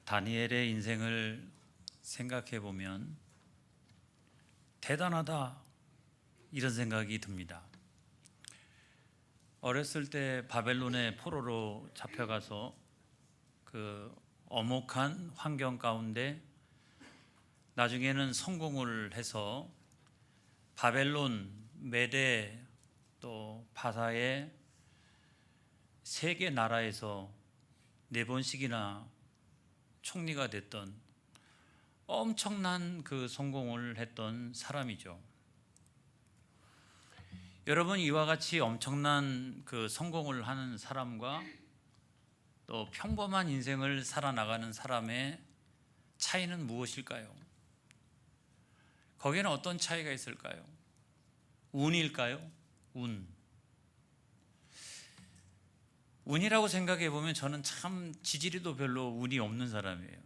다니엘의 인생을 생각해 보면 대단하다 이런 생각이 듭니다. 어렸을 때 바벨론의 포로로 잡혀가서 그 엄혹한 환경 가운데 나중에는 성공을 해서 바벨론, 메대 또 바사의 세 개 나라에서 4번씩이나 총리가 됐던 엄청난 그 성공을 했던 사람이죠. 여러분, 이와 같이 엄청난 그 성공을 하는 사람과 또 평범한 인생을 살아나가는 사람의 차이는 무엇일까요? 거기에는 어떤 차이가 있을까요? 운일까요? 운이라고 생각해 보면 저는 참 지지리도 별로 운이 없는 사람이에요.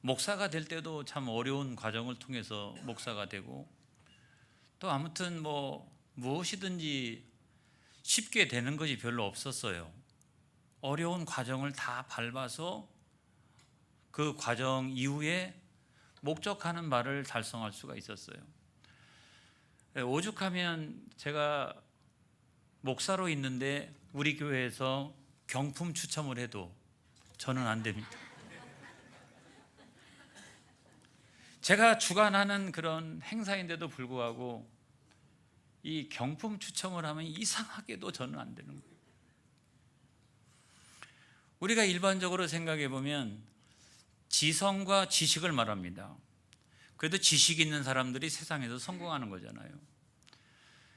목사가 될 때도 참 어려운 과정을 통해서 목사가 되고, 또 아무튼 무엇이든지 쉽게 되는 것이 별로 없었어요. 어려운 과정을 다 밟아서 그 과정 이후에 목적하는 바를 달성할 수가 있었어요. 오죽하면 제가 목사로 있는데 우리 교회에서 경품 추첨을 해도 저는 안 됩니다. 제가 주관하는 그런 행사인데도 불구하고 이 경품 추첨을 하면 이상하게도 저는 안 되는 거예요. 우리가 일반적으로 생각해 보면 지성과 지식을 말합니다. 그래도 지식 있는 사람들이 세상에서 성공하는 거잖아요.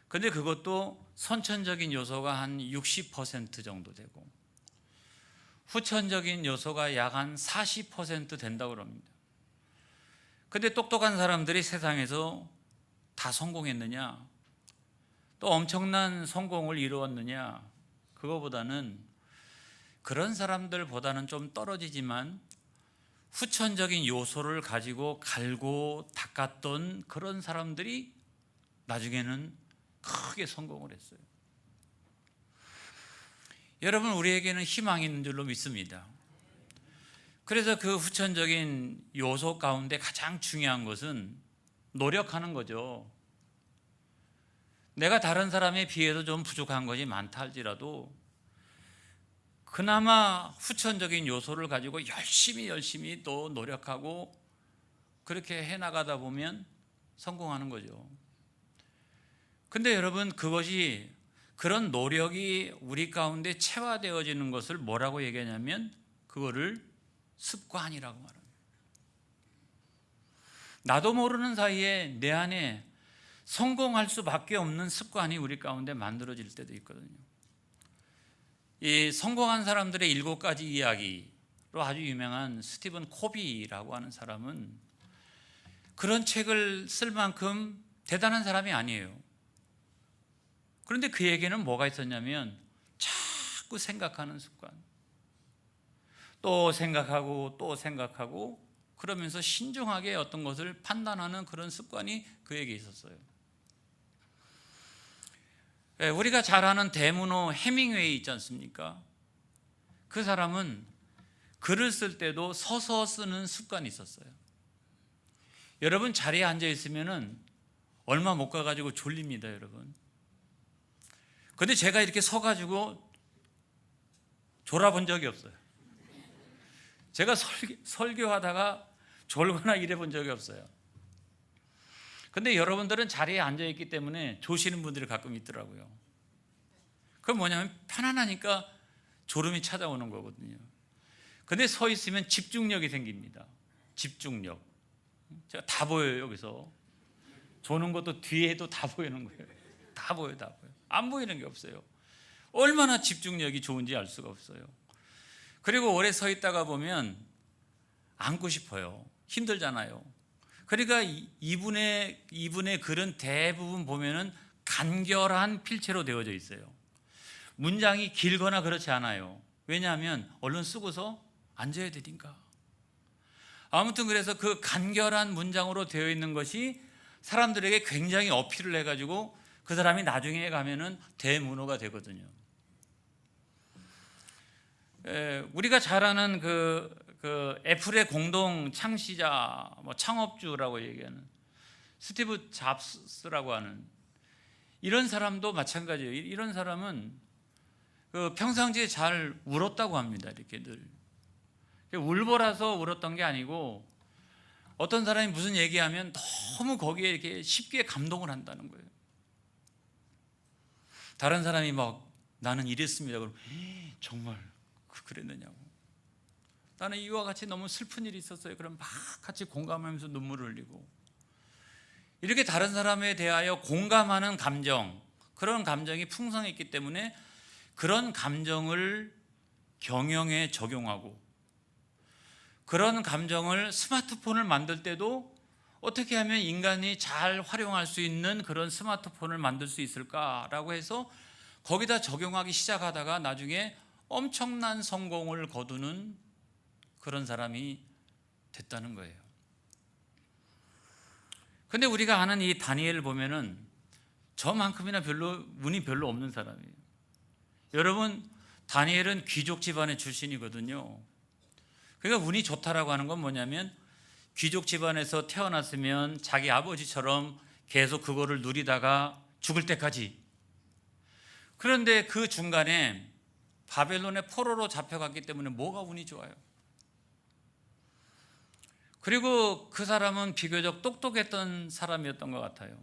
근데 그것도 선천적인 요소가 한 60% 정도 되고 후천적인 요소가 약 한 40% 된다고 합니다. 근데 똑똑한 사람들이 세상에서 다 성공했느냐, 또 엄청난 성공을 이루었느냐, 그거보다는 그런 사람들보다는 좀 떨어지지만 후천적인 요소를 가지고 갈고 닦았던 그런 사람들이 나중에는 크게 성공을 했어요. 여러분, 우리에게는 희망이 있는 줄로 믿습니다. 그래서 그 후천적인 요소 가운데 가장 중요한 것은 노력하는 거죠. 내가 다른 사람에 비해서 좀 부족한 것이 많다 할지라도 그나마 후천적인 요소를 가지고 열심히 또 노력하고 그렇게 해나가다 보면 성공하는 거죠. 근데 여러분, 그것이 그런 노력이 우리 가운데 체화되어지는 것을 뭐라고 얘기하냐면 그거를 습관이라고 말합니다. 나도 모르는 사이에 내 안에 성공할 수밖에 없는 습관이 우리 가운데 만들어질 때도 있거든요. 이 성공한 사람들의 7가지 이야기로 아주 유명한 스티븐 코비라고 하는 사람은 그런 책을 쓸 만큼 대단한 사람이 아니에요. 그런데 그에게는 뭐가 있었냐면 자꾸 생각하는 습관, 또 생각하고 그러면서 신중하게 어떤 것을 판단하는 그런 습관이 그에게 있었어요. 우리가 잘 아는 대문호 해밍웨이 있지 않습니까? 그 사람은 글을 쓸 때도 서서 쓰는 습관이 있었어요. 여러분, 자리에 앉아 있으면은 얼마 못 가가지고 졸립니다, 여러분. 근데 제가 이렇게 서가지고 졸아본 적이 없어요. 제가 설교하다가 졸거나 이래 본 적이 없어요. 근데 여러분들은 자리에 앉아있기 때문에 조시는 분들이 가끔 있더라고요. 그건 뭐냐면 편안하니까 졸음이 찾아오는 거거든요. 근데 서 있으면 집중력이 생깁니다. 집중력. 제가 다 보여요, 여기서. 조는 것도 뒤에도 다 보이는 거예요. 다 보여요. 안 보이는 게 없어요. 얼마나 집중력이 좋은지 알 수가 없어요. 그리고 오래 서 있다가 보면 앉고 싶어요. 힘들잖아요. 그러니까 이분의 글은 대부분 보면은 간결한 필체로 되어져 있어요. 문장이 길거나 그렇지 않아요. 왜냐하면 얼른 쓰고서 앉아야 되니까. 아무튼 그래서 그 간결한 문장으로 되어 있는 것이 사람들에게 굉장히 어필을 해가지고 그 사람이 나중에 가면은 대문호가 되거든요. 우리가 잘 아는 그 그 애플의 공동 창시자, 창업주라고 얘기하는 스티브 잡스라고 하는 이런 사람도 마찬가지예요. 이런 사람은 그 평상시에 잘 울었다고 합니다. 이렇게 늘 울보라서 울었던 게 아니고 어떤 사람이 무슨 얘기하면 너무 거기에 이렇게 쉽게 감동을 한다는 거예요. 다른 사람이 막 나는 이랬습니다. 그럼 정말 그랬느냐고. 나는 이와 같이 너무 슬픈 일이 있었어요. 그럼 막 같이 공감하면서 눈물을 흘리고 이렇게 다른 사람에 대하여 공감하는 감정, 그런 감정이 풍성했기 때문에 그런 감정을 경영에 적용하고 그런 감정을 스마트폰을 만들 때도 어떻게 하면 인간이 잘 활용할 수 있는 그런 스마트폰을 만들 수 있을까라고 해서 거기다 적용하기 시작하다가 나중에 엄청난 성공을 거두는 그런 사람이 됐다는 거예요. 근데 우리가 아는 이 다니엘을 보면은 저만큼이나 운이 별로 없는 사람이에요. 여러분, 다니엘은 귀족 집안의 출신이거든요. 그러니까 운이 좋다라고 하는 건 뭐냐면 귀족 집안에서 태어났으면 자기 아버지처럼 계속 그거를 누리다가 죽을 때까지. 그런데 그 중간에 바벨론의 포로로 잡혀갔기 때문에 뭐가 운이 좋아요? 그리고 그 사람은 비교적 똑똑했던 사람이었던 것 같아요.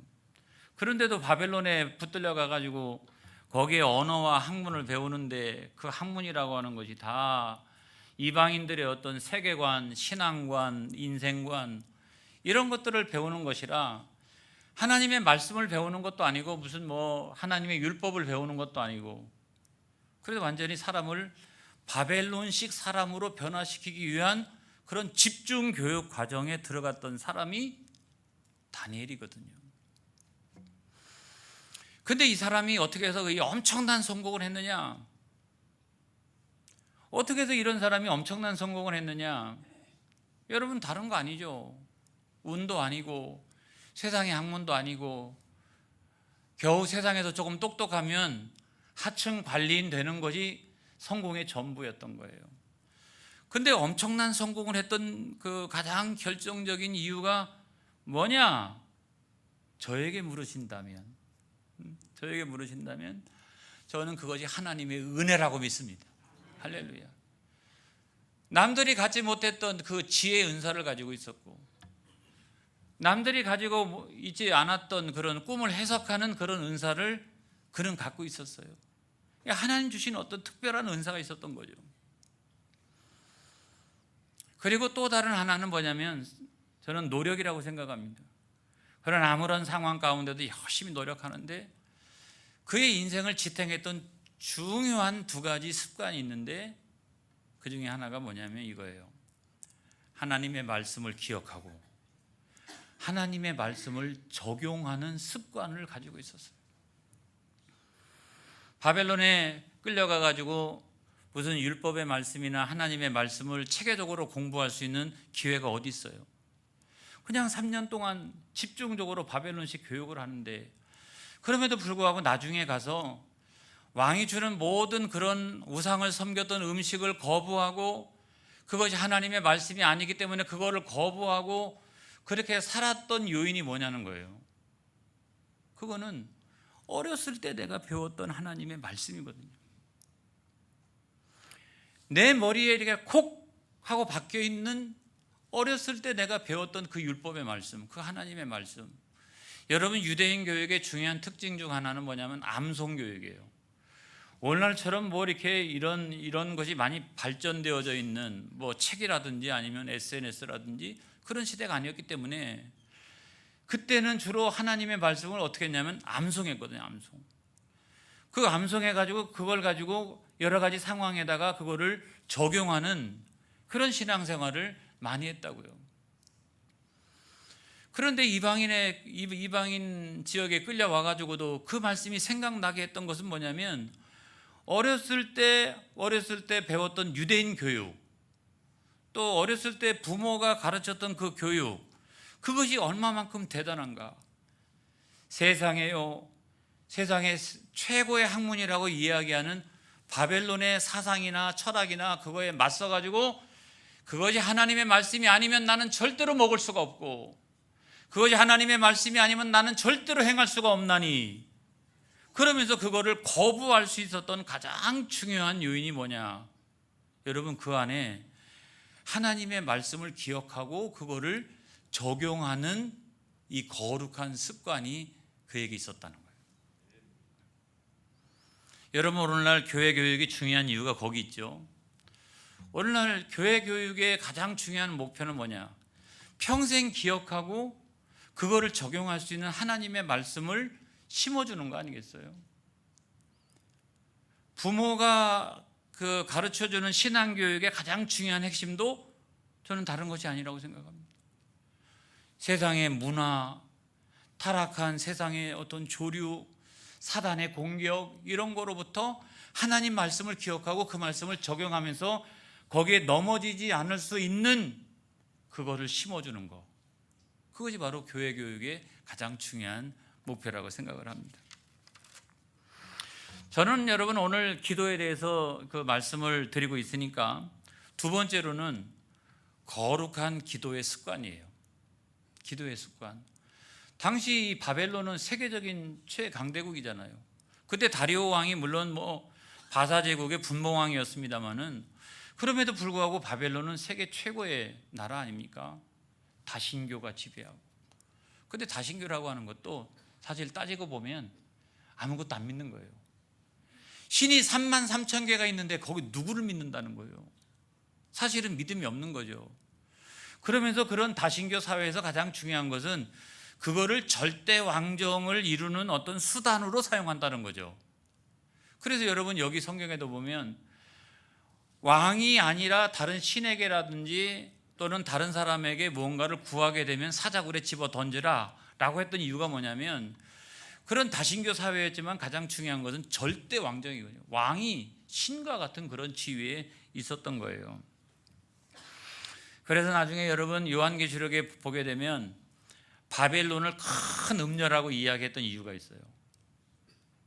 그런데도 바벨론에 붙들려 가가지고 거기에 언어와 학문을 배우는데 그 학문이라고 하는 것이 다 이방인들의 어떤 세계관, 신앙관, 인생관 이런 것들을 배우는 것이라 하나님의 말씀을 배우는 것도 아니고 무슨 하나님의 율법을 배우는 것도 아니고 그래도 완전히 사람을 바벨론식 사람으로 변화시키기 위한 그런 집중 교육 과정에 들어갔던 사람이 다니엘이거든요. 근데 이 사람이 어떻게 해서 이 엄청난 성공을 했느냐? 어떻게 해서 이런 사람이 엄청난 성공을 했느냐? 여러분, 다른 거 아니죠. 운도 아니고 세상의 학문도 아니고 겨우 세상에서 조금 똑똑하면 하층 관리인 되는 것이 성공의 전부였던 거예요. 근데 엄청난 성공을 했던 그 가장 결정적인 이유가 뭐냐? 저에게 물으신다면 저는 그것이 하나님의 은혜라고 믿습니다. 할렐루야. 남들이 갖지 못했던 그 지혜의 은사를 가지고 있었고 남들이 가지고 있지 않았던 그런 꿈을 해석하는 그런 은사를 그는 갖고 있었어요. 하나님 주신 어떤 특별한 은사가 있었던 거죠. 그리고 또 다른 하나는 뭐냐면 저는 노력이라고 생각합니다. 그런 아무런 상황 가운데도 열심히 노력하는데 그의 인생을 지탱했던 중요한 두 가지 습관이 있는데 그 중에 하나가 뭐냐면 이거예요. 하나님의 말씀을 기억하고 하나님의 말씀을 적용하는 습관을 가지고 있었어요. 바벨론에 끌려가 가지고 무슨 율법의 말씀이나 하나님의 말씀을 체계적으로 공부할 수 있는 기회가 어디 있어요? 그냥 3년 동안 집중적으로 바벨론식 교육을 하는데 그럼에도 불구하고 나중에 가서 왕이 주는 모든 그런 우상을 섬겼던 음식을 거부하고 그것이 하나님의 말씀이 아니기 때문에 그거를 거부하고 그렇게 살았던 요인이 뭐냐는 거예요. 그거는 어렸을 때 내가 배웠던 하나님의 말씀이거든요. 내 머리에 이렇게 콕 하고 박혀 있는 어렸을 때 내가 배웠던 그 율법의 말씀, 그 하나님의 말씀. 여러분, 유대인 교육의 중요한 특징 중 하나는 뭐냐면 암송 교육이에요. 오늘날처럼 이렇게 이런 것이 많이 발전되어져 있는 책이라든지 아니면 SNS라든지 그런 시대가 아니었기 때문에 그때는 주로 하나님의 말씀을 어떻게 했냐면 암송했거든요. 암송. 그 암송해가지고 그걸 가지고 여러 가지 상황에다가 그거를 적용하는 그런 신앙생활을 많이 했다고요. 그런데 이방인 지역에 끌려와가지고도 그 말씀이 생각나게 했던 것은 뭐냐면 어렸을 때 배웠던 유대인 교육, 또 어렸을 때 부모가 가르쳤던 그 교육, 그것이 얼마만큼 대단한가. 세상의 최고의 학문이라고 이야기하는 바벨론의 사상이나 철학이나 그거에 맞서가지고 그것이 하나님의 말씀이 아니면 나는 절대로 먹을 수가 없고, 그것이 하나님의 말씀이 아니면 나는 절대로 행할 수가 없나니, 그러면서 그거를 거부할 수 있었던 가장 중요한 요인이 뭐냐? 여러분, 그 안에 하나님의 말씀을 기억하고 그거를 적용하는 이 거룩한 습관이 그에게 있었다는 거예요. 여러분, 오늘날 교회 교육이 중요한 이유가 거기 있죠. 오늘날 교회 교육의 가장 중요한 목표는 뭐냐? 평생 기억하고 그거를 적용할 수 있는 하나님의 말씀을 심어주는 거 아니겠어요? 부모가 가르쳐주는 신앙교육의 가장 중요한 핵심도 저는 다른 것이 아니라고 생각합니다. 세상의 문화, 타락한 세상의 어떤 조류, 사단의 공격, 이런 거로부터 하나님 말씀을 기억하고 그 말씀을 적용하면서 거기에 넘어지지 않을 수 있는 그거를 심어주는 거, 그것이 바로 교회 교육의 가장 중요한 목표라고 생각을 합니다. 저는 여러분 오늘 기도에 대해서 그 말씀을 드리고 있으니까 두 번째로는 거룩한 기도의 습관이에요. 기도의 습관. 당시 바벨론은 세계적인 최강대국이잖아요. 그때 다리오 왕이 물론 바사 제국의 분봉왕이었습니다만은, 그럼에도 불구하고 바벨론은 세계 최고의 나라 아닙니까? 다신교가 지배하고. 근데 다신교라고 하는 것도 사실 따지고 보면 아무것도 안 믿는 거예요. 신이 33,000개가 있는데 거기 누구를 믿는다는 거예요? 사실은 믿음이 없는 거죠. 그러면서 그런 다신교 사회에서 가장 중요한 것은 그거를 절대 왕정을 이루는 어떤 수단으로 사용한다는 거죠. 그래서 여러분, 여기 성경에도 보면 왕이 아니라 다른 신에게라든지 또는 다른 사람에게 무언가를 구하게 되면 사자굴에 집어 던지라 라고 했던 이유가 뭐냐면, 그런 다신교 사회였지만 가장 중요한 것은 절대 왕정이거든요. 왕이 신과 같은 그런 지위에 있었던 거예요. 그래서 나중에 여러분 요한계시록에 보게 되면 바벨론을 큰 음녀라고 이야기했던 이유가 있어요.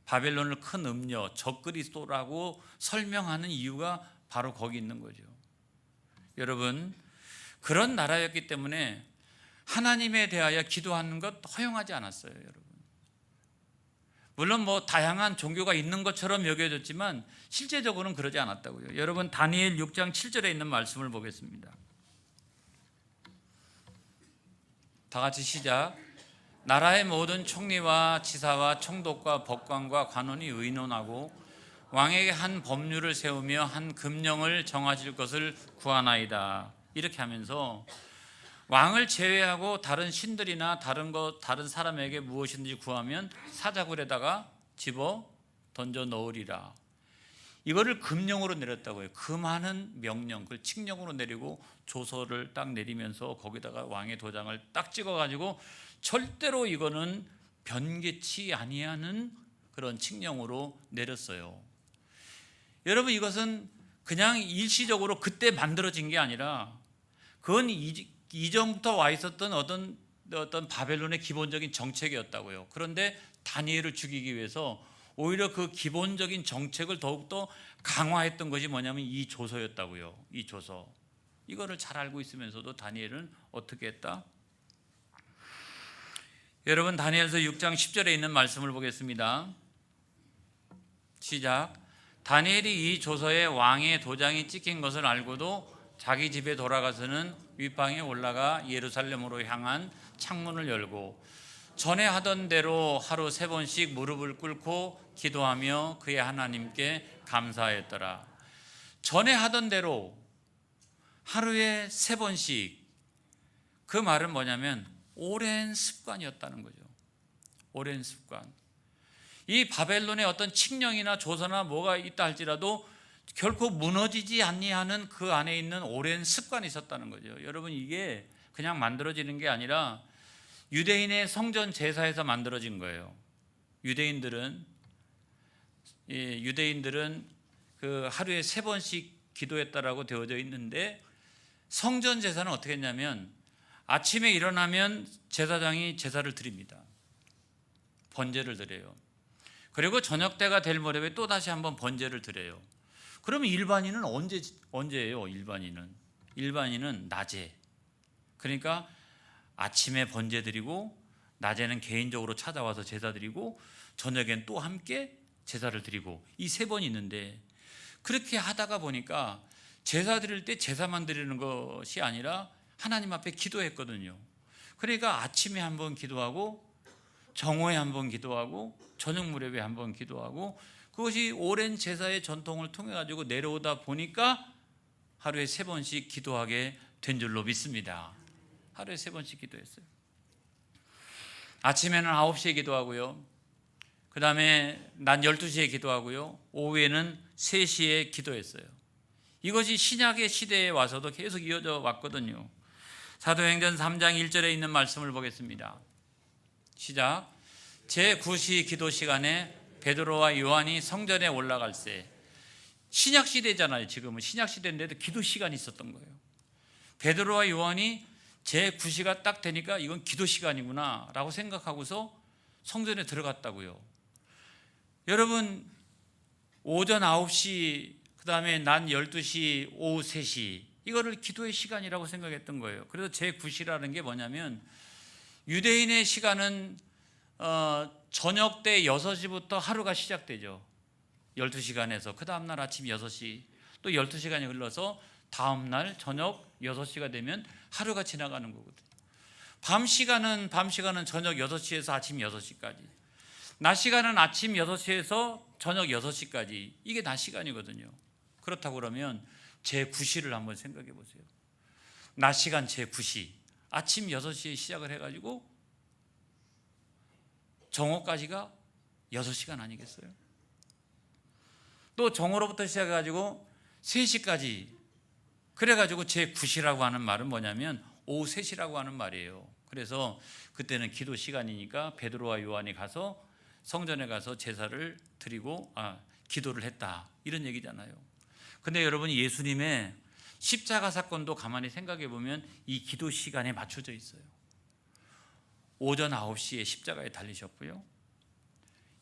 바벨론을 큰 음녀, 적그리스도라고 설명하는 이유가 바로 거기 있는 거죠. 여러분, 그런 나라였기 때문에 하나님에 대하여 기도하는 것 허용하지 않았어요, 여러분. 물론 다양한 종교가 있는 것처럼 여겨졌지만 실제적으로는 그러지 않았다고요. 여러분, 다니엘 6장 7절에 있는 말씀을 보겠습니다. 다 같이 시작. 나라의 모든 총리와 지사와 총독과 법관과 관원이 의논하고 왕에게 한 법률을 세우며 한 금령을 정하실 것을 구하나이다. 이렇게 하면서 왕을 제외하고 다른 신들이나 다른 사람에게 무엇이든지 구하면 사자굴에다가 집어 던져 넣으리라. 이거를 금령으로 내렸다고요. 그 많은 명령, 그걸 칙령으로 내리고 조서를 딱 내리면서 거기다가 왕의 도장을 딱 찍어가지고 절대로 이거는 변개치 아니하는 그런 칙령으로 내렸어요. 여러분, 이것은 그냥 일시적으로 그때 만들어진 게 아니라 그건 이전부터 와 있었던 어떤 바벨론의 기본적인 정책이었다고요. 그런데 다니엘을 죽이기 위해서 오히려 그 기본적인 정책을 더욱더 강화했던 것이 뭐냐면 이 조서였다고요. 이 조서. 이거를 잘 알고 있으면서도 다니엘은 어떻게 했다? 여러분, 다니엘서 6장 10절에 있는 말씀을 보겠습니다. 시작. 다니엘이 이 조서에 왕의 도장이 찍힌 것을 알고도 자기 집에 돌아가서는 윗방에 올라가 예루살렘으로 향한 창문을 열고 전에 하던 대로 하루 3번씩 무릎을 꿇고 기도하며 그의 하나님께 감사했더라. 전에 하던 대로 하루에 3번씩, 그 말은 뭐냐면 오랜 습관이었다는 거죠. 오랜 습관. 이 바벨론의 어떤 칙령이나 조서나 뭐가 있다 할지라도 결코 무너지지 아니하는 그 안에 있는 오랜 습관이 있었다는 거죠. 여러분, 이게 그냥 만들어지는 게 아니라 유대인의 성전 제사에서 만들어진 거예요. 유대인들은 그 하루에 3번씩 기도했다라고 되어져 있는데, 성전 제사는 어떻게 했냐면 아침에 일어나면 제사장이 제사를 드립니다. 번제를 드려요. 그리고 저녁 때가 될 무렵에 또 다시 한번 번제를 드려요. 그러면 일반인은 언제예요? 일반인은 일반인은 낮에, 그러니까 아침에 번제 드리고 낮에는 개인적으로 찾아와서 제사 드리고 저녁엔 또 함께 제사를 드리고 이 3번이 있는데, 그렇게 하다가 보니까 제사 드릴 때 제사만 드리는 것이 아니라 하나님 앞에 기도했거든요. 그러니까 아침에 한번 기도하고 정오에 한번 기도하고 저녁 무렵에 한번 기도하고, 그것이 오랜 제사의 전통을 통해 가지고 내려오다 보니까 하루에 3번씩 기도하게 된 줄로 믿습니다. 하루에 3번씩 기도했어요. 아침에는 9시에 기도하고요, 그 다음에 낮 12시에 기도하고요, 오후에는 3시에 기도했어요. 이것이 신약의 시대에 와서도 계속 이어져 왔거든요. 사도행전 3장 1절에 있는 말씀을 보겠습니다. 시작. 제9시 기도 시간에 베드로와 요한이 성전에 올라갈새. 신약 시대잖아요. 지금은 신약 시대인데도 기도 시간이 있었던 거예요. 베드로와 요한이 제9시가 딱 되니까 이건 기도 시간이구나 라고 생각하고서 성전에 들어갔다고요. 여러분, 오전 9시, 그 다음에 낮 12시, 오후 3시, 이거를 기도의 시간이라고 생각했던 거예요. 그래서 제9시라는 게 뭐냐면, 유대인의 시간은 저녁 때 6시부터 하루가 시작되죠. 12시간에서 그 다음날 아침 6시, 또 12시간이 흘러서 다음날 저녁 6시가 되면 하루가 지나가는 거거든요. 밤 시간은 저녁 6시에서 아침 6시까지, 낮 시간은 아침 6시에서 저녁 6시까지, 이게 낮 시간이거든요. 그렇다고 그러면 제9시를 한번 생각해 보세요. 낮 시간 제9시, 아침 6시에 시작을 해가지고 정오까지가 6시간 아니겠어요? 또 정오로부터 시작해가지고 3시까지, 그래가지고 제9시라고 하는 말은 뭐냐면 오후 3시라고 하는 말이에요. 그래서 그때는 기도 시간이니까 베드로와 요한이 가서 성전에 가서 제사를 드리고 기도를 했다, 이런 얘기잖아요. 근데 여러분, 예수님의 십자가 사건도 가만히 생각해 보면 이 기도 시간에 맞춰져 있어요. 오전 9시에 십자가에 달리셨고요,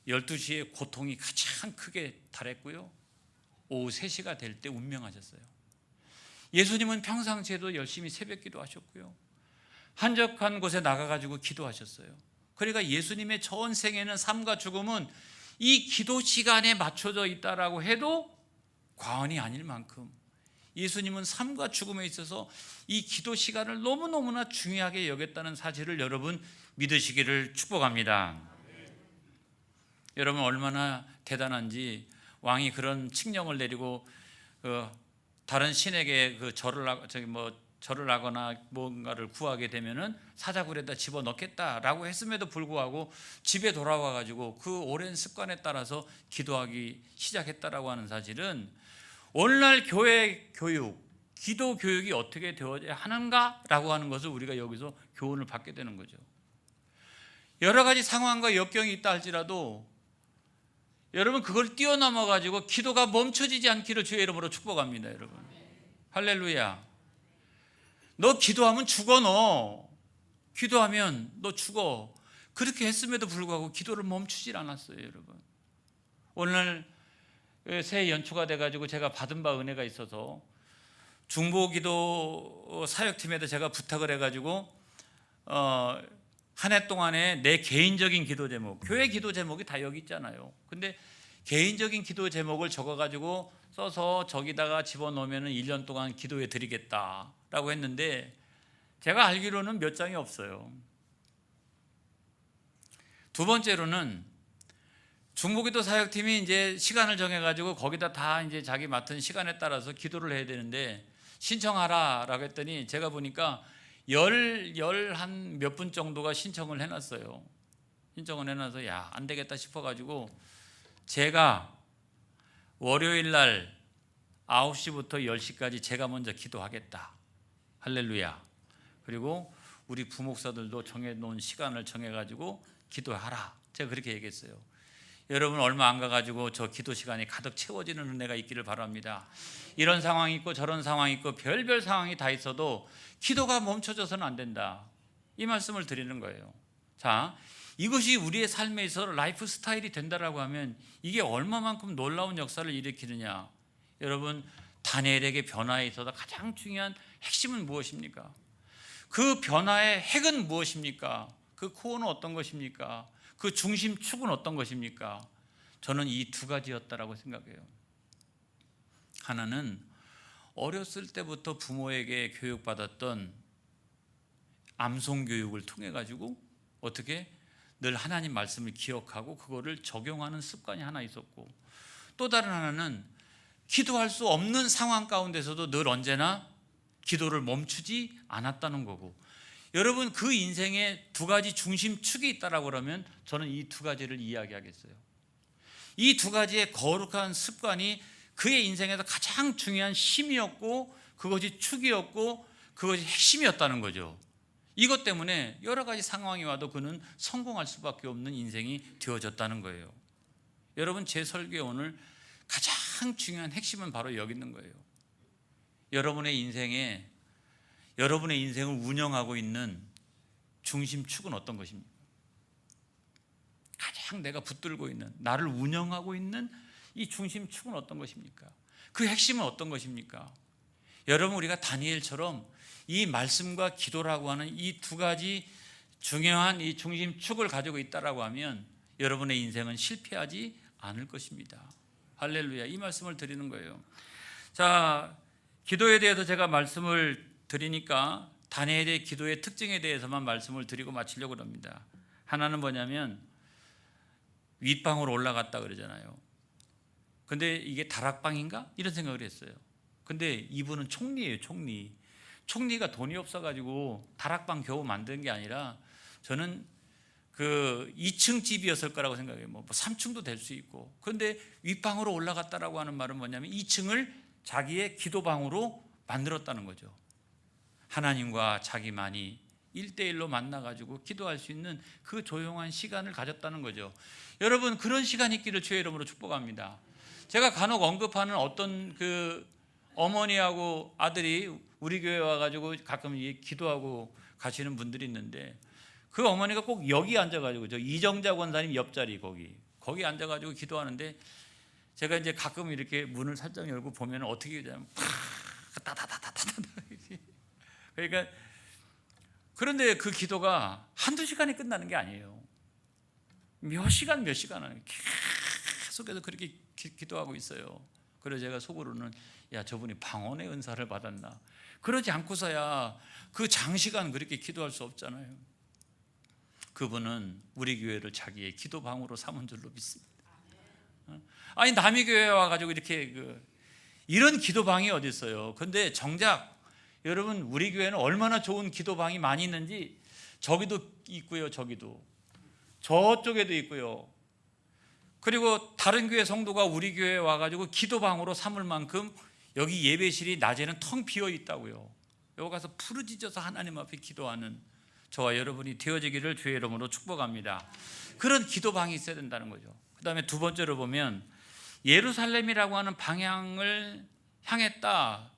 12시에 고통이 가장 크게 달했고요, 오후 3시가 될 때 운명하셨어요. 예수님은 평상시에도 열심히 새벽 기도하셨고요, 한적한 곳에 나가가지고 기도하셨어요. 그러니까 예수님의 전생에는 삶과 죽음은 이 기도 시간에 맞춰져 있다라고 해도 과언이 아닐 만큼 예수님은 삶과 죽음에 있어서 이 기도 시간을 너무너무나 중요하게 여겼다는 사실을 여러분 믿으시기를 축복합니다. 여러분, 얼마나 대단한지, 왕이 그런 칙령을 내리고 다른 신에게 절을 하거나 뭔가를 구하게 되면은 사자굴에다 집어넣겠다라고 했음에도 불구하고 집에 돌아와 가지고 그 오랜 습관에 따라서 기도하기 시작했다라고 하는 사실은, 오늘날 교회 교육, 기도 교육이 어떻게 되어야 하는가라고 하는 것을 우리가 여기서 교훈을 받게 되는 거죠. 여러 가지 상황과 역경이 있다 할지라도 여러분, 그걸 뛰어넘어 가지고 기도가 멈춰지지 않기를 주의 이름으로 축복합니다. 여러분, 할렐루야. 너 기도하면 죽어. 너 기도하면 너 죽어. 그렇게 했음에도 불구하고 기도를 멈추질 않았어요. 여러분, 오늘 새해 연초가 돼가지고 제가 받은 바 은혜가 있어서 중보기도 사역팀에도 제가 부탁을 해가지고 한 해 동안에 내 개인적인 기도 제목, 교회 기도 제목이 다 여기 있잖아요. 근데 개인적인 기도 제목을 적어가지고 써서 저기다가 집어넣으면 1년 동안 기도해 드리겠다라고 했는데, 제가 알기로는 몇 장이 없어요. 두 번째로는 중보기도 사역팀이 이제 시간을 정해가지고 거기다 다 이제 자기 맡은 시간에 따라서 기도를 해야 되는데 신청하라라고 했더니, 제가 보니까 한 몇 분 정도가 신청을 해놨어요. 신청을 해놔서 안 되겠다 싶어가지고 제가 월요일 날 9시부터 10시까지 제가 먼저 기도하겠다. 할렐루야. 그리고 우리 부목사들도 정해놓은 시간을 정해가지고 기도하라. 제가 그렇게 얘기했어요. 여러분, 얼마 안 가가지고 저 기도 시간이 가득 채워지는 은혜가 있기를 바랍니다. 이런 상황이 있고 저런 상황이 있고 별별 상황이 다 있어도 기도가 멈춰져서는 안 된다, 이 말씀을 드리는 거예요. 자, 이것이 우리의 삶에 있어 라이프 스타일이 된다라고 하면 이게 얼마만큼 놀라운 역사를 일으키느냐. 여러분, 다니엘에게 변화에 있어서 가장 중요한 핵심은 무엇입니까? 그 변화의 핵은 무엇입니까? 그 코어는 어떤 것입니까? 그 중심축은 어떤 것입니까? 저는 이 두 가지였다라고 생각해요. 하나는 어렸을 때부터 부모에게 교육받았던 암송 교육을 통해 가지고 어떻게 늘 하나님 말씀을 기억하고 그거를 적용하는 습관이 하나 있었고, 또 다른 하나는 기도할 수 없는 상황 가운데서도 늘 언제나 기도를 멈추지 않았다는 거고, 여러분 그 인생에 두 가지 중심축이 있다라고 그러면 저는 이 두 가지를 이야기하겠어요. 이 두 가지의 거룩한 습관이 그의 인생에서 가장 중요한 힘이었고, 그것이 축이었고, 그것이 핵심이었다는 거죠. 이것 때문에 여러 가지 상황이 와도 그는 성공할 수밖에 없는 인생이 되어졌다는 거예요. 여러분, 제 설교에 오늘 가장 중요한 핵심은 바로 여기 있는 거예요. 여러분의 인생을 운영하고 있는 중심축은 어떤 것입니까? 가장 내가 붙들고 있는, 나를 운영하고 있는 이 중심축은 어떤 것입니까? 그 핵심은 어떤 것입니까? 여러분, 우리가 다니엘처럼 이 말씀과 기도라고 하는 이 두 가지 중요한 이 중심축을 가지고 있다라고 하면 여러분의 인생은 실패하지 않을 것입니다. 할렐루야. 이 말씀을 드리는 거예요. 자, 기도에 대해서 제가 말씀을 드리니까 다니엘의 기도의 특징에 대해서만 말씀을 드리고 마치려고 합니다. 하나는 뭐냐면 윗방으로 올라갔다 그러잖아요. 근데 이게 다락방인가? 이런 생각을 했어요. 근데 이분은 총리예요, 총리. 총리가 돈이 없어가지고 다락방 겨우 만든 게 아니라 저는 그 2층 집이었을 거라고 생각해요. 뭐 3층도 될 수 있고. 그런데 윗방으로 올라갔다라고 하는 말은 뭐냐면 2층을 자기의 기도방으로 만들었다는 거죠. 하나님과 자기만이 1대1로 만나가지고 기도할 수 있는 그 조용한 시간을 가졌다는 거죠. 여러분, 그런 시간이 있기를 주의 이름으로 축복합니다. 제가 간혹 언급하는 어떤 그 어머니하고 아들이 우리 교회 와가지고 가끔 기도하고 가시는 분들이 있는데, 그 어머니가 꼭 여기 앉아가지고, 저 이정자 권사님 옆자리 거기 앉아가지고 기도하는데, 제가 이제 가끔 이렇게 문을 살짝 열고 보면 어떻게 되냐면 따다다다다다. 그러니까 그런데 그 기도가 한두 시간에 끝나는 게 아니에요. 몇 시간 하는, 계속해서 그렇게 기도하고 있어요. 그래서 제가 속으로는, 야, 저분이 방언의 은사를 받았나? 그러지 않고서야 그 장시간 그렇게 기도할 수 없잖아요. 그분은 우리 교회를 자기의 기도방으로 삼은 줄로 믿습니다. 아니, 남의 교회에 와가지고 이렇게 이런 기도방이 어디 있어요? 근데 정작 여러분, 우리 교회는 얼마나 좋은 기도방이 많이 있는지, 저기도 있고요, 저쪽에도 있고요. 그리고 다른 교회 성도가 우리 교회에 와가지고 기도방으로 삼을 만큼 여기 예배실이 낮에는 텅 비어 있다고요. 여기 가서 부르짖어서 하나님 앞에 기도하는 저와 여러분이 되어지기를 주의 이름으로 축복합니다. 그런 기도방이 있어야 된다는 거죠. 그 다음에 두 번째로 보면 예루살렘이라고 하는 방향을 향했다.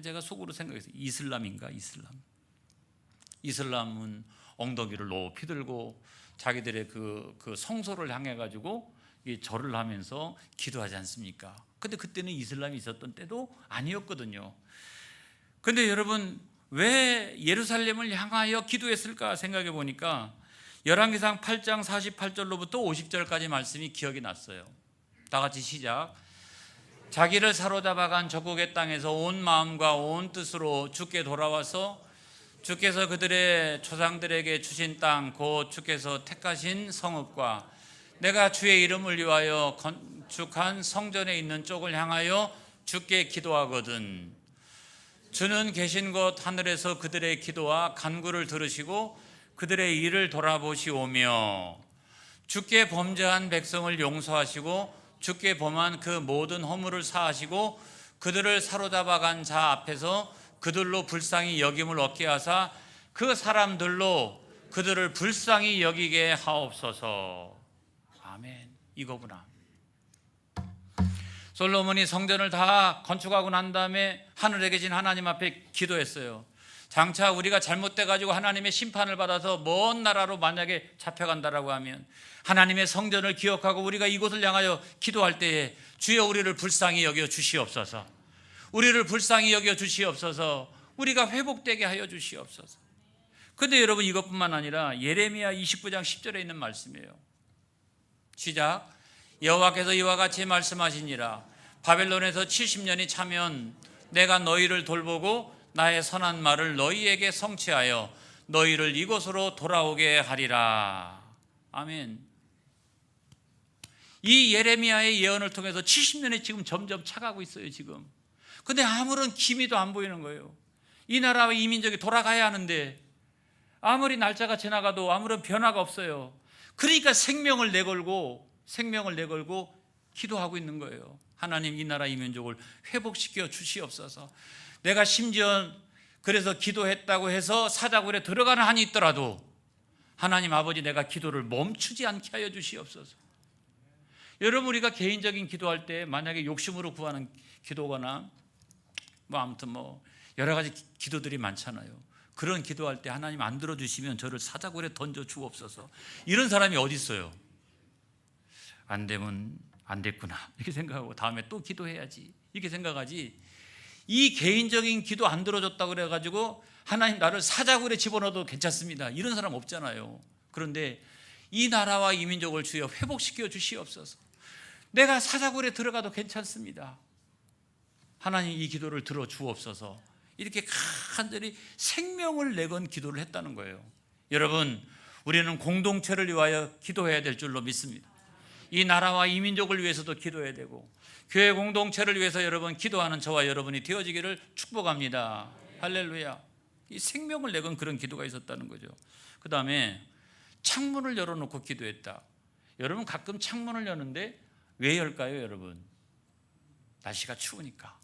제가 속으로 생각했어요. 이슬람인가? 이슬람은 엉덩이를 높이 들고 자기들의 그 성소를 향해 가지고 절을 하면서 기도하지 않습니까? 근데 그때는 이슬람이 있었던 때도 아니었거든요. 근데 여러분, 왜 예루살렘을 향하여 기도했을까 생각해 보니까 열왕기상 8장 48절로부터 50절까지 말씀이 기억이 났어요. 다 같이 시작. 자기를 사로잡아간 적국의 땅에서 온 마음과 온 뜻으로 주께 돌아와서 주께서 그들의 조상들에게 주신 땅, 곧 주께서 택하신 성읍과 내가 주의 이름을 위하여 건축한 성전에 있는 쪽을 향하여 주께 기도하거든. 주는 계신 곳 하늘에서 그들의 기도와 간구를 들으시고 그들의 일을 돌아보시오며 주께 범죄한 백성을 용서하시고 주께 범한 그 모든 허물을 사하시고 그들을 사로잡아간 자 앞에서 그들로 불쌍히 여김을 얻게 하사 그 사람들로 그들을 불쌍히 여기게 하옵소서. 아멘. 이거구나. 솔로몬이 성전을 다 건축하고 난 다음에 하늘에 계신 하나님 앞에 기도했어요. 장차 우리가 잘못돼가지고 하나님의 심판을 받아서 먼 나라로 만약에 잡혀간다라고 하면 하나님의 성전을 기억하고 우리가 이곳을 향하여 기도할 때에 주여 우리를 불쌍히 여겨 주시옵소서. 우리를 불쌍히 여겨 주시옵소서. 우리가 회복되게 하여 주시옵소서. 근데 여러분, 이것뿐만 아니라 예레미야 29장 10절에 있는 말씀이에요. 시작. 여호와께서 이와 같이 말씀하시니라. 바벨론에서 70년이 차면 내가 너희를 돌보고 나의 선한 말을 너희에게 성취하여 너희를 이곳으로 돌아오게 하리라. 아멘. 이 예레미야의 예언을 통해서 70년이 지금 점점 차가고 있어요 지금. 근데 아무런 기미도 안 보이는 거예요. 이 나라와 이 민족이 돌아가야 하는데 아무리 날짜가 지나가도 아무런 변화가 없어요. 그러니까 생명을 내걸고 기도하고 있는 거예요. 하나님, 이 나라 이 민족을 회복시켜 주시옵소서. 내가 심지어 그래서 기도했다고 해서 사자굴에 들어가는 한이 있더라도 하나님 아버지, 내가 기도를 멈추지 않게 하여 주시옵소서. 여러분, 우리가 개인적인 기도할 때 만약에 욕심으로 구하는 기도거나 아무튼 여러 가지 기도들이 많잖아요. 그런 기도할 때 하나님 안 들어주시면 저를 사자굴에 던져 주옵소서. 이런 사람이 어디 있어요? 안 되면 안 됐구나 이렇게 생각하고 다음에 또 기도해야지 이렇게 생각하지, 이 개인적인 기도 안 들어줬다고 그래가지고 하나님 나를 사자굴에 집어넣어도 괜찮습니다 이런 사람 없잖아요. 그런데 이 나라와 이 민족을 주여 회복시켜 주시옵소서. 내가 사자굴에 들어가도 괜찮습니다. 하나님, 이 기도를 들어 주옵소서. 이렇게 간절히 생명을 내건 기도를 했다는 거예요. 여러분, 우리는 공동체를 위하여 기도해야 될 줄로 믿습니다. 이 나라와 이 민족을 위해서도 기도해야 되고 교회 공동체를 위해서 여러분 기도하는 저와 여러분이 되어지기를 축복합니다. 할렐루야. 이 생명을 내건 그런 기도가 있었다는 거죠. 그 다음에 창문을 열어놓고 기도했다. 여러분, 가끔 창문을 여는데 왜 열까요 여러분? 날씨가 추우니까.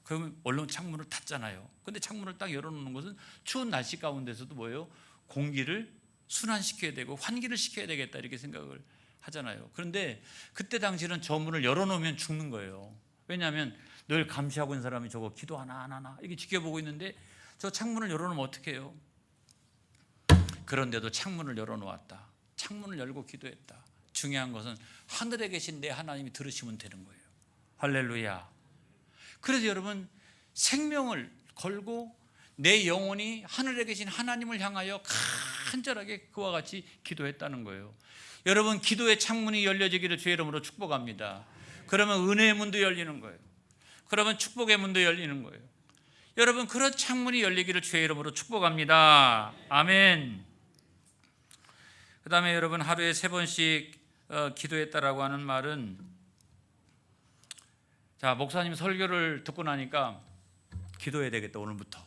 그러면 얼른 창문을 닫잖아요. 근데 창문을 딱 열어놓는 것은 추운 날씨 가운데서도 뭐예요? 공기를 순환시켜야 되고 환기를 시켜야 되겠다 이렇게 생각을 하잖아요. 그런데 그때 당시는 저 문을 열어놓으면 죽는 거예요. 왜냐하면 늘 감시하고 있는 사람이 저거 기도하나 안 하나 이렇게 지켜보고 있는데 저 창문을 열어놓으면 어떻게 해요? 그런데도 창문을 열어놓았다. 창문을 열고 기도했다. 중요한 것은 하늘에 계신 내 하나님이 들으시면 되는 거예요. 할렐루야. 그래서 여러분, 생명을 걸고 내 영혼이 하늘에 계신 하나님을 향하여 간절하게 그와 같이 기도했다는 거예요. 여러분, 기도의 창문이 열려지기를 주의 이름으로 축복합니다. 그러면 은혜의 문도 열리는 거예요. 그러면 축복의 문도 열리는 거예요. 여러분, 그런 창문이 열리기를 주의 이름으로 축복합니다. 아멘. 그 다음에 여러분, 하루에 3번씩 기도했다라고 하는 말은, 자, 목사님 설교를 듣고 나니까 기도해야 되겠다 오늘부터.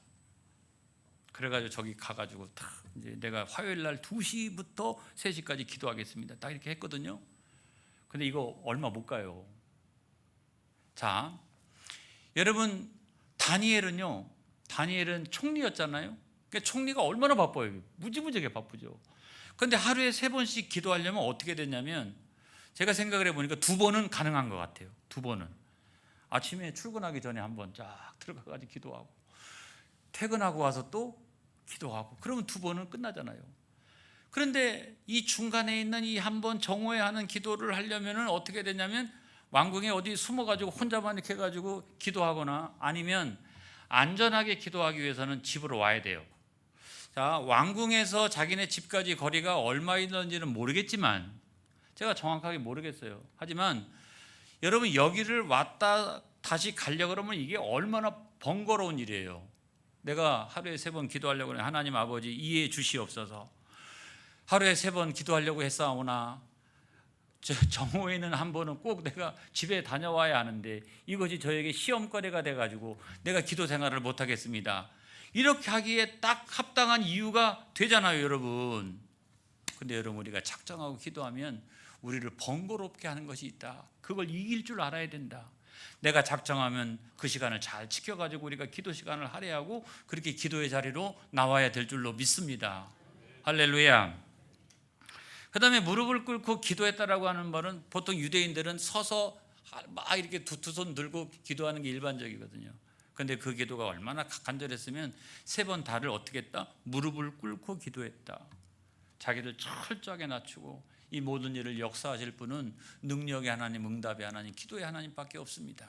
그래가지고 저기 가가지고 딱 이제 내가 화요일 날 2시부터 3시까지 기도하겠습니다. 딱 이렇게 했거든요. 근데 이거 얼마 못 가요. 자, 여러분, 다니엘은 총리였잖아요. 그러니까 총리가 얼마나 바빠요. 무지무지하게 바쁘죠. 그런데 하루에 3번씩 기도하려면 어떻게 됐냐면, 제가 생각을 해보니까 2번은 가능한 것 같아요. 2번은 아침에 출근하기 전에 한번 쫙 들어가가지고 기도하고, 퇴근하고 와서 또 기도하고, 그러면 2번은 끝나잖아요. 그런데 이 중간에 있는 이 한 번 정오에 하는 기도를 하려면 어떻게 되냐면, 왕궁에 어디 숨어가지고 혼자만 이렇게 해가지고 기도하거나, 아니면 안전하게 기도하기 위해서는 집으로 와야 돼요. 자, 왕궁에서 자기네 집까지 거리가 얼마 있는지는 모르겠지만, 제가 정확하게 모르겠어요. 하지만 여러분, 여기를 왔다 다시 가려고 그러면 이게 얼마나 번거로운 일이에요. 내가 하루에 3번 기도하려고 하면 하나님 아버지 이해해 주시옵소서. 하루에 3번 기도하려고 했사오나 정오에는 한 번은 꼭 내가 집에 다녀와야 하는데 이것이 저에게 시험거리가 돼가지고 내가 기도 생활을 못하겠습니다. 이렇게 하기에 딱 합당한 이유가 되잖아요 여러분. 근데 여러분, 우리가 작정하고 기도하면 우리를 번거롭게 하는 것이 있다. 그걸 이길 줄 알아야 된다. 내가 작정하면 그 시간을 잘 지켜가지고 우리가 기도 시간을 할애하고 그렇게 기도의 자리로 나와야 될 줄로 믿습니다. 할렐루야. 그 다음에 무릎을 꿇고 기도했다라고 하는 말은 보통 유대인들은 서서 막 이렇게 두 손 들고 기도하는 게 일반적이거든요. 그런데 그 기도가 얼마나 간절했으면 3번 다를 어떻게 했다? 무릎을 꿇고 기도했다. 자기를 철저하게 낮추고, 이 모든 일을 역사하실 분은 능력의 하나님, 응답의 하나님, 기도의 하나님밖에 없습니다.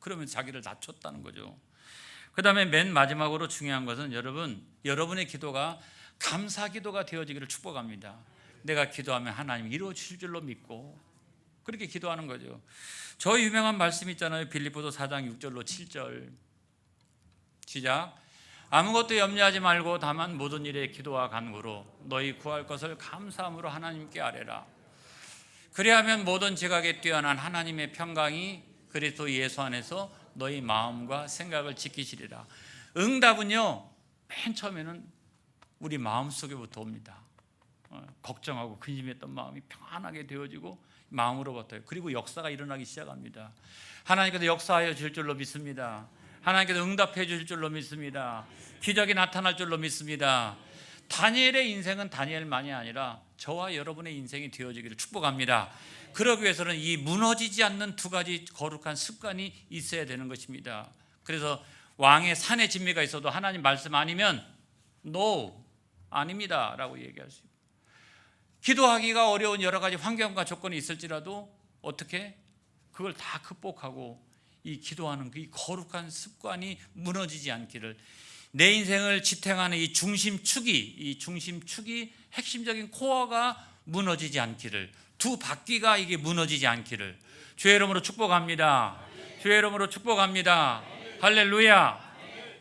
그러면 자기를 낮췄다는 거죠. 그 다음에 맨 마지막으로 중요한 것은 여러분의 기도가 감사 기도가 되어지기를 축복합니다. 내가 기도하면 하나님 이루어 주실 줄로 믿고 그렇게 기도하는 거죠. 저 유명한 말씀 있잖아요. 빌립보서 4장 6절로 7절 시작. 아무것도 염려하지 말고 다만 모든 일에 기도와 간구로 너희 구할 것을 감사함으로 하나님께 아뢰라. 그리하면 모든 지각에 뛰어난 하나님의 평강이 그리스도 예수 안에서 너희 마음과 생각을 지키시리라. 응답은요, 맨 처음에는 우리 마음속에부터 옵니다. 걱정하고 근심했던 마음이 평안하게 되어지고 마음으로부터요. 그리고 역사가 일어나기 시작합니다. 하나님께서 역사하여 줄 줄로 믿습니다. 하나님께서 응답해 줄 줄로 믿습니다. 기적이 나타날 줄로 믿습니다. 다니엘의 인생은 다니엘만이 아니라 저와 여러분의 인생이 되어지기를 축복합니다. 그러기 위해서는 이 무너지지 않는 두 가지 거룩한 습관이 있어야 되는 것입니다. 그래서 왕의 산의 진미가 있어도 하나님 말씀 아니면 No, 아닙니다 라고 얘기할 수 있고, 기도하기가 어려운 여러 가지 환경과 조건이 있을지라도 어떻게 그걸 다 극복하고 이 기도하는 이 거룩한 습관이 무너지지 않기를, 내 인생을 지탱하는 이 중심축이 핵심적인 코어가 무너지지 않기를, 두 바퀴가 이게 무너지지 않기를 주의 이름으로 축복합니다. 주의 이름으로 축복합니다. 할렐루야.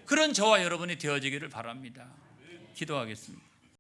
그런 저와 여러분이 되어지기를 바랍니다. 기도하겠습니다.